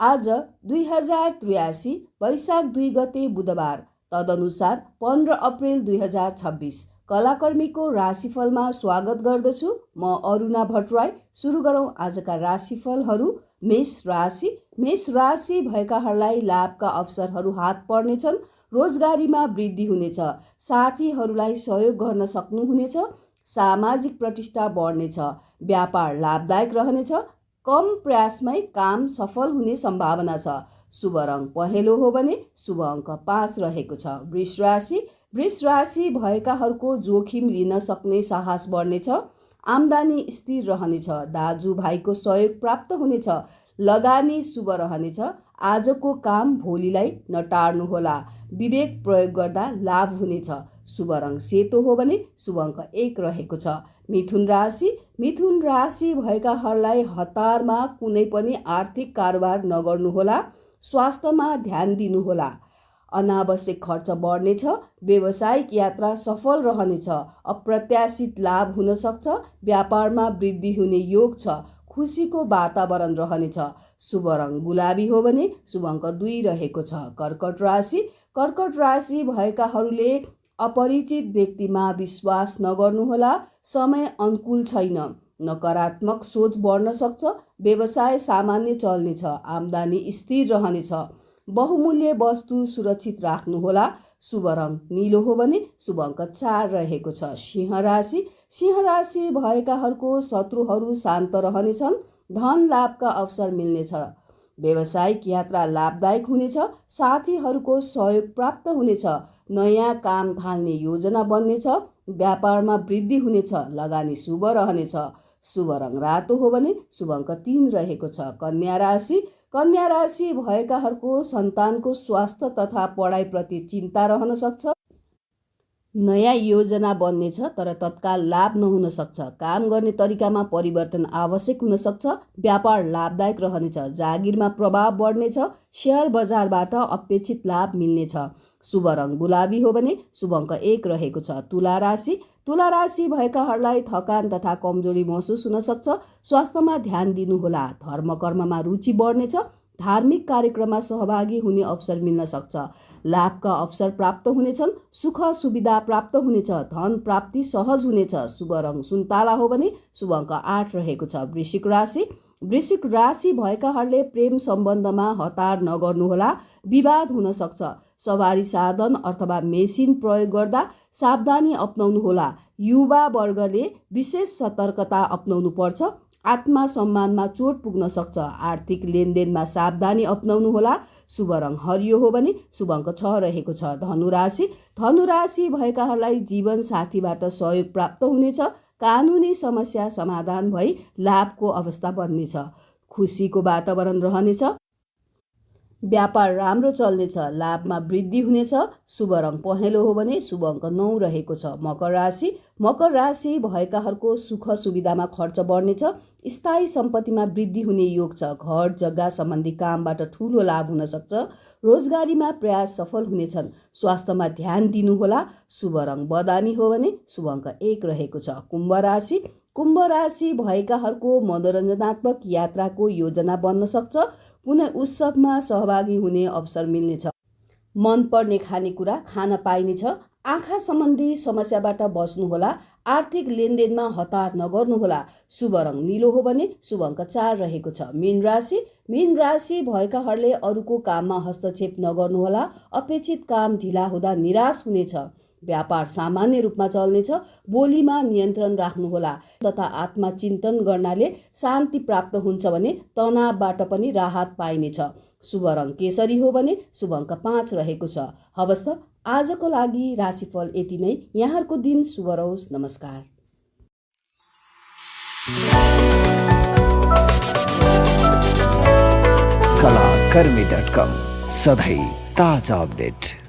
आज 2083 वैशाख 2 गते बुधबार, तदनुसार 15 अप्रेल 2026। कलाकर्मीको राशिफलमा स्वागत गर्दछु। म अरुणा भट्टराई। सुरु गरौँ आजका राशिफलहरू। मेष राशि भएकाहरूलाई लाभका अवसरहरू हात पर्नेछन्। रोजगारीमा वृद्धि हुनेछ। साथीहरूलाई सहयोग गर्न सक्नुहुनेछ। सामाजिक प्रतिष्ठा बढ्नेछ। व्यापार लाभदायक रहनेछ। कम प्रयासमै काम सफल हुने सम्भावना छ। शुभ रङ पहेँलो हो भने शुभ अङ्क 5 रहेको छ। वृष राशि भएकाहरूको जोखिम लिन सक्ने साहस बढ्नेछ। आम्दानी स्थिर रहनेछ। दाजुभाइको सहयोग प्राप्त हुनेछ। लगानी शुभ रहनेछ। आजको काम भोलिलाई नटार्नुहोला। विवेक प्रयोग गर्दा लाभ हुनेछ। शुभ रङ सेतो हो भने शुभ अङ्क 1 रहेको छ। मिथुन राशि भएकाहरूलाई हतारमा कुनै पनि आर्थिक कारोबार नगर्नुहोला। स्वास्थ्यमा ध्यान दिनुहोला। अनावश्यक खर्च बढ्नेछ। व्यावसायिक यात्रा सफल रहनेछ। अप्रत्याशित लाभ हुन सक्छ। व्यापारमा वृद्धि हुने योग छ। खुसीको वातावरण रहनेछ। शुभ रङ गुलाबी हो भने शुभ अङ्क 2 रहेको छ। कर्कट राशि भएकाहरूले अपरिचित व्यक्तिमा विश्वास नगर्नुहोला। समय अनुकूल छैन। नकारात्मक सोच बढ्न सक्छ। व्यवसाय सामान्य चल्नेछ। आम्दानी स्थिर रहनेछ। बहुमूल्य वस्तु सुरक्षित राख्नुहोला। शुभ रङ नीलो हो भने शुभ अङ्क 4 रहेको छ। सिंह राशि भएकाहरूको शत्रुहरू शान्त रहनेछन्। धन लाभका अवसर मिल्नेछ। व्यावसायिक यात्रा लाभदायक हुनेछ। साथीहरूको सहयोग प्राप्त हुनेछ। नयाँ काम थाल्ने योजना बन्नेछ। व्यापारमा वृद्धि हुनेछ। लगानी शुभ रहनेछ। शुभ रङ रातो हो भने शुभ अङ्क 3 रहेको छ। कन्या राशि भएकाहरूको सन्तानको स्वास्थ्य तथा पढाइप्रति चिन्ता रहन सक्छ। नयाँ योजना बन्नेछ तर तत्काल लाभ नहुन सक्छ। काम गर्ने तरिकामा परिवर्तन आवश्यक हुन सक्छ। व्यापार लाभदायक रहनेछ। जागिरमा प्रभाव बढ्नेछ। सेयर बजारबाट अपेक्षित लाभ मिल्नेछ। शुभ रङ गुलाबी हो भने शुभ अङ्क 1 रहेको छ। तुला राशि भएकाहरूलाई थकान तथा कमजोरी महसुस हुन सक्छ। स्वास्थ्यमा ध्यान दिनुहोला। धर्मकर्ममा रुचि बढ्नेछ। धार्मिक कार्यक्रममा सहभागी हुने अवसर मिल्न सक्छ। लाभका अवसर प्राप्त हुनेछन्। सुख सुविधा प्राप्त हुनेछ। धन प्राप्ति सहज हुनेछ। शुभ रङ सुन्तला हो भने शुभ अङ्क 8 रहेको छ। वृश्चिक राशि भएकाहरूले प्रेम सम्बन्धमा हतार नगर्नुहोला। विवाद हुन सक्छ। सवारी साधन अथवा मेसिन प्रयोग गर्दा सावधानी अपनाउनुहोला। युवा वर्गले विशेष सतर्कता अपनाउनु पर्छ। आत्मसम्मानमा चोट पुग्न सक्छ। आर्थिक लेनदेनमा सावधानी अपनाउनुहोला। शुभ रङ हरियो हो भने शुभ अङ्क 6 रहेको छ। धनुराशि भएकाहरूलाई जीवन साथीबाट सहयोग प्राप्त हुनेछ। कानुनी समस्या समाधान भई लाभको अवस्था बन्नेछ। खुसीको वातावरण रहनेछ। व्यापार राम्रो चल्नेछ। लाभमा वृद्धि हुनेछ। शुभ रङ पहेँलो हो भने शुभ अङ्क 9 रहेको छ। मकर राशि भएकाहरूको सुख सुविधामा खर्च बढ्नेछ। स्थायी सम्पत्तिमा वृद्धि हुने योग छ। घर जग्गा सम्बन्धी कामबाट ठुलो लाभ हुन सक्छ। रोजगारीमा प्रयास सफल हुनेछन्। स्वास्थ्यमा ध्यान दिनुहोला। शुभ रङ बदामी हो भने शुभ अङ्क 1 रहेको छ। कुम्भ राशि भएकाहरूको मनोरञ्जनात्मक यात्राको योजना बन्न सक्छ। कुनै उत्सवमा सहभागी हुने अवसर मिल्नेछ। मनपर्ने खानेकुरा खान पाइनेछ। आँखा सम्बन्धी समस्याबाट बच्नुहोला। आर्थिक लेनदेनमा हतार नगर्नुहोला। शुभ रङ नीलो हो भने शुभ अङ्क 4 रहेको छ। मीन राशि भएकाहरूले अरूको काममा हस्तक्षेप नगर्नुहोला। अपेक्षित काम ढिला हुँदा निराश हुनेछ। व्यापार सामान्य रूपमा चल्नेछ। बोलीमा नियन्त्रण राख्नुहोला तथा आत्मचिन्तन गर्नाले शान्ति प्राप्त हुन्छ भने तनावबाट पनि राहत पाइनेछ। शुभ रङ केसरी हो भने शुभ अङ्क 5 रहेको छ। हवस् त आजको लागि राशिफल यति नै। यहाँहरूको दिन शुभ रहोस्। नमस्कार। कलाकर्मी.com सधैँ ताजा अपडेट।